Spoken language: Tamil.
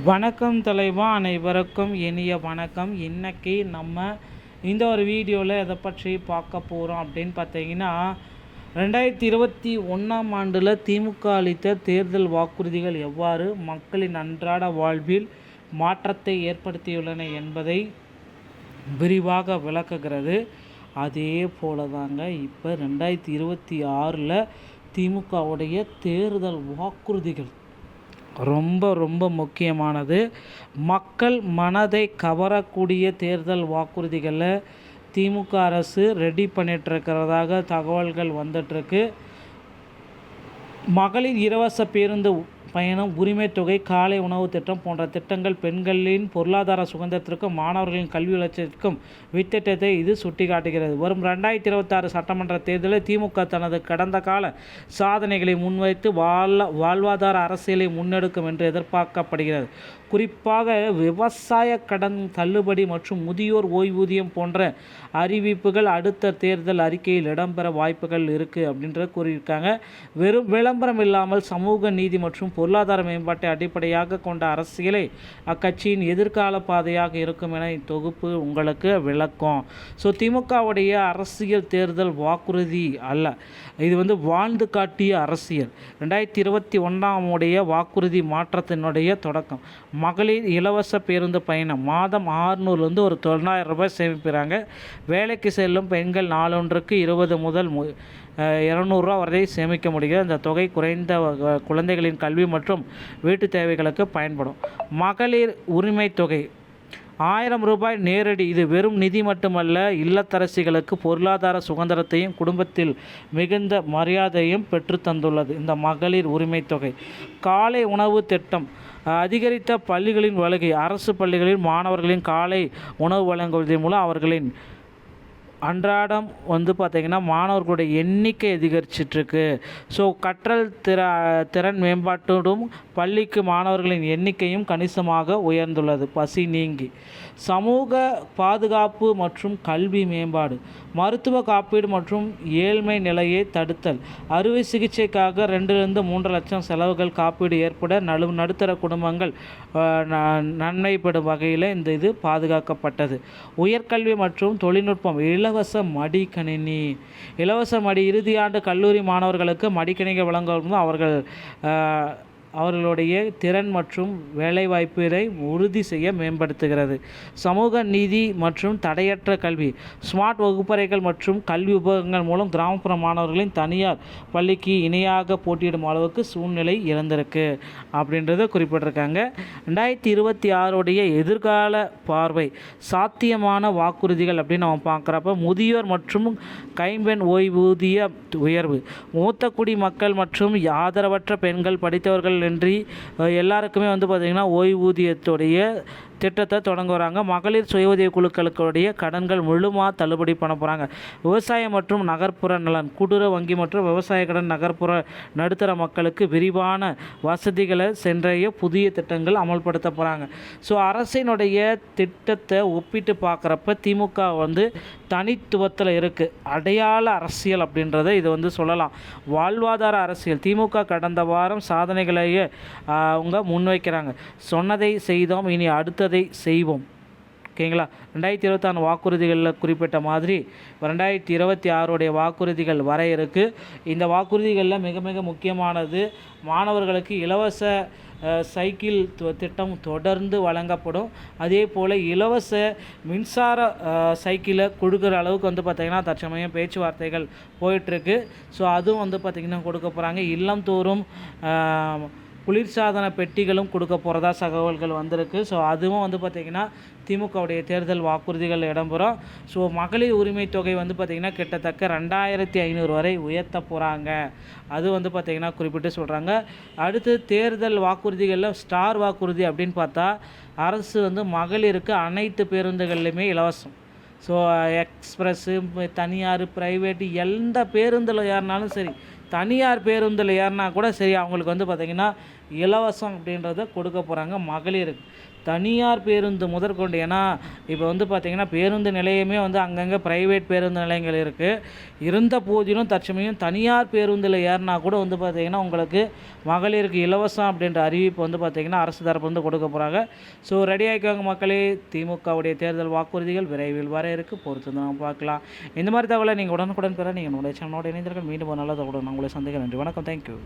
வணக்கம் தலைவா, அனைவருக்கும் இனிய வணக்கம். இன்றைக்கி நம்ம இந்த ஒரு வீடியோவில் எதை பற்றி பார்க்க போகிறோம் அப்படின்னு பார்த்தீங்கன்னா, 2021ஆம் ஆண்டில் திமுக அளித்த தேர்தல் வாக்குறுதிகள் எவ்வாறு மக்களின் அன்றாட வாழ்வில் மாற்றத்தை ஏற்படுத்தியுள்ளன என்பதை விரிவாக விளக்குகிறது. அதே போல தாங்க இப்போ 2026 திமுகவுடைய தேர்தல் வாக்குறுதிகள் ரொம்ப முக்கியமானது. மக்கள் மனதை கவரக்கூடிய தேர்தல் வாக்குறுதிகளை திமுக அரசு ரெடி பண்ணிகிட்ருக்கிறதாக தகவல்கள் வந்துட்டுருக்கு. மகளிர் இலவச பேருந்து பயணம், உரிமை தொகை, காலை உணவு திட்டம் போன்ற திட்டங்கள் பெண்களின் பொருளாதார சுதந்திரத்திற்கும் மாணவர்களின் கல்வி வளர்ச்சிக்கும் வித்திட்டத்தை இது சுட்டிக்காட்டுகிறது. வரும் 2026 சட்டமன்ற தேர்தலில் திமுக தனது கடந்த கால சாதனைகளை முன்வைத்து வாழ்வாதார அரசியலை முன்னெடுக்கும் என்று எதிர்பார்க்கப்படுகிறது. குறிப்பாக விவசாய கடன் தள்ளுபடி மற்றும் முதியோர் ஓய்வூதியம் போன்ற அறிவிப்புகள் அடுத்த தேர்தல் அறிக்கையில் இடம்பெற வாய்ப்புகள் இருக்குது அப்படின்றத கூறியிருக்காங்க. வெறும் விளம்பரம் இல்லாமல் சமூக நீதி மற்றும் பொருளாதார மேம்பாட்டை அடிப்படையாக கொண்ட அரசியலை அக்கட்சியின் எதிர்கால பாதையாக இருக்கும் என இத்தொகுப்பு உங்களுக்கு விளக்கும். ஸோ திமுகவுடைய அரசியல் தேர்தல் வாக்குறுதி அல்ல, இது வாழ்ந்து காட்டிய அரசியல். 2021 வாக்குறுதி மாற்றத்தினுடைய தொடக்கம். மகளிர் இலவச பேருந்து பயணம் மாதம் 600 ஒரு 900 ரூபாய் சேமிக்கிறாங்க. வேலைக்கு செல்லும் பெண்கள் நாளொன்றுக்கு 20 முதல் 200 ரூபா வரை சேமிக்க முடியும். இந்த தொகை குறைந்த குழந்தைகளின் கல்வி மற்றும் வீட்டு தேவைகளுக்கு பயன்படும். மகளிர் உரிமை தொகை 1000 ரூபாய் நேரடி. இது வெறும் நிதி மட்டுமல்ல, இல்லத்தரசிகளுக்கு பொருளாதார சுதந்திரத்தையும் குடும்பத்தில் மிகுந்த மரியாதையும் பெற்றுத்தந்துள்ளது இந்த மகளிர் உரிமை தொகை. காலை உணவு திட்டம். அதிகரித்த பள்ளிகளின் வருகை. அரசு பள்ளிகளில் மாணவர்களின் காலை உணவு வழங்குவதன் மூலம் அவர்களின் அன்றாடம் பார்த்திங்கன்னா மாணவர்களுடைய எண்ணிக்கை அதிகரிச்சிட்ருக்கு. ஸோ கற்றல் திறன் மேம்பாட்டோடும் பள்ளிக்கு மாணவர்களின் எண்ணிக்கையும் கணிசமாக உயர்ந்துள்ளது. பசி நீங்கி. சமூக பாதுகாப்பு மற்றும் கல்வி மேம்பாடு. மருத்துவ காப்பீடு மற்றும் ஏழ்மை நிலையை தடுத்தல். அறுவை சிகிச்சைக்காக 2-3 லட்சம் செலவுகள் காப்பீடு ஏற்பட நடுத்தர குடும்பங்கள் நன்மைப்படும் வகையில் இது பாதுகாக்கப்பட்டது. உயர்கல்வி மற்றும் தொழில்நுட்பம். இலவச மடிக்கணினி. இலவச இறுதியாண்டு கல்லூரி மாணவர்களுக்கு மடிக்கணிகள் வழங்குவதும் அவர்களுடைய திறன் மற்றும் வேலைவாய்ப்பினை உறுதி செய்ய மேம்படுத்துகிறது. சமூக நீதி மற்றும் தடையற்ற கல்வி. ஸ்மார்ட் வகுப்பறைகள் மற்றும் கல்வி உபகரணங்கள் மூலம் கிராமப்புற மாணவர்களின் தனியார் பள்ளிக்கு இணையாக போட்டியிடும் அளவுக்கு சூழ்நிலை இழந்திருக்கு அப்படின்றத குறிப்பிட்டிருக்காங்க. 2026 எதிர்கால பார்வை. சாத்தியமான வாக்குறுதிகள் அப்படின்னு நம்ம பார்க்குறப்ப முதியோர் மற்றும் கைம்பெண் ஓய்வூதிய உயர்வு. மூத்த குடி மக்கள் மற்றும் ஆதரவற்ற பெண்கள், படித்தவர்கள் இன்றி எல்லாருக்குமே பார்த்திங்கன்னா ஓய்வூதியத்துடைய திட்டத்தை தொடங்க வராங்க. மகளிர் சுய உதவி குழுக்களுடைய கடன்கள் முழுமாக தள்ளுபடி பண்ண போகிறாங்க. விவசாயம் மற்றும் நகர்ப்புற நலன். கூட்டுறவு வங்கி மற்றும் விவசாய கடன் நகர்ப்புற நடுத்தர மக்களுக்கு விரிவான வசதிகளை சென்றைய புதிய திட்டங்கள் அமல்படுத்த போகிறாங்க. ஸோ அரசினுடைய திட்டத்தை ஒப்பிட்டு பார்க்குறப்ப திமுக தனித்துவத்தில் இருக்குது. அடையாள அரசியல் அப்படின்றத இது சொல்லலாம். வாழ்வாதார அரசியல். திமுக கடந்த வாரம் சாதனைகளையே அவங்க முன்வைக்கிறாங்க. சொன்னதை செய்தோம், இனி அடுத்ததை செய்வோம். ஓகேங்களா. 2026 வாக்குறுதிகளில் குறிப்பிட்ட மாதிரி 2026 வாக்குறுதிகள் வர இருக்குது. இந்த வாக்குறுதிகளில் மிக முக்கியமானது மாணவர்களுக்கு இலவச சைக்கிள் திட்டம் தொடர்ந்து வழங்கப்படும். அதே போல் இலவச மின்சார சைக்கிளை கொடுக்குற அளவுக்கு பார்த்திங்கன்னா தற்சமயம் பேச்சுவார்த்தைகள் போயிட்டுருக்கு. ஸோ அதுவும் பார்த்திங்கன்னா கொடுக்க போகிறாங்க. இல்லம் தோறும் குளிர்சாதன பெட்டிகளும் கொடுக்க போகிறதா தகவல்கள் வந்திருக்கு. ஸோ அதுவும் பார்த்திங்கன்னா திமுகவுடைய தேர்தல் வாக்குறுதிகள் இடம்பெறும். ஸோ மகளிர் உரிமை தொகை பார்த்திங்கன்னா கிட்டத்தட்ட 2500 வரை உயர்த்த போகிறாங்க. அது பார்த்திங்கன்னா குறிப்பிட்டு சொல்கிறாங்க. அடுத்து தேர்தல் வாக்குறுதிகளில் ஸ்டார் வாக்குறுதி அப்படின்னு பார்த்தா, அரசு மகளிருக்கு அனைத்து பேருந்துகள்லையுமே இலவசம். ஸோ எக்ஸ்பிரஸ்ஸு, தனியார், ப்ரைவேட்டு எந்த பேருந்தில் ஏறினாலும் சரி, தனியார் பேருந்தில் ஏறினா கூட சரி, அவங்களுக்கு பார்த்திங்கன்னா இலவசம் அப்படின்றத கொடுக்க போகிறாங்க மகளிருக்கு. தனியார் பேருந்து முதற்கொண்டு, ஏன்னா இப்போ வந்து பார்த்திங்கன்னா பேருந்து நிலையமே வந்து அங்கங்கே ப்ரைவேட் பேருந்து நிலையங்கள் இருக்குது. இருந்த போதிலும் தற்சமயம் தனியார் பேருந்தில் ஏறினா கூட வந்து பார்த்திங்கன்னா உங்களுக்கு மகளிருக்கு இலவசம் அப்படின்ற அறிவிப்பு வந்து பார்த்திங்கன்னா அரசு தரப்பு வந்து கொடுக்க போகிறாங்க. ஸோ ரெடி ஆகிக்கோங்க மக்களே. திமுகவுடைய தேர்தல் வாக்குறுதிகள் விரைவில் வர இருக்குது, பொறுத்து நம்ம பார்க்கலாம். இந்த மாதிரி தகவலை நீங்கள் உடனுக்குடன் பெற நீங்கள் நம்முடைய சேனலோட இணைந்தீர்கள். மீண்டும் ஒரு நல்ல தகவல் நான் உங்களை சந்திக்கிறேன். நன்றி, வணக்கம், தேங்க்யூ.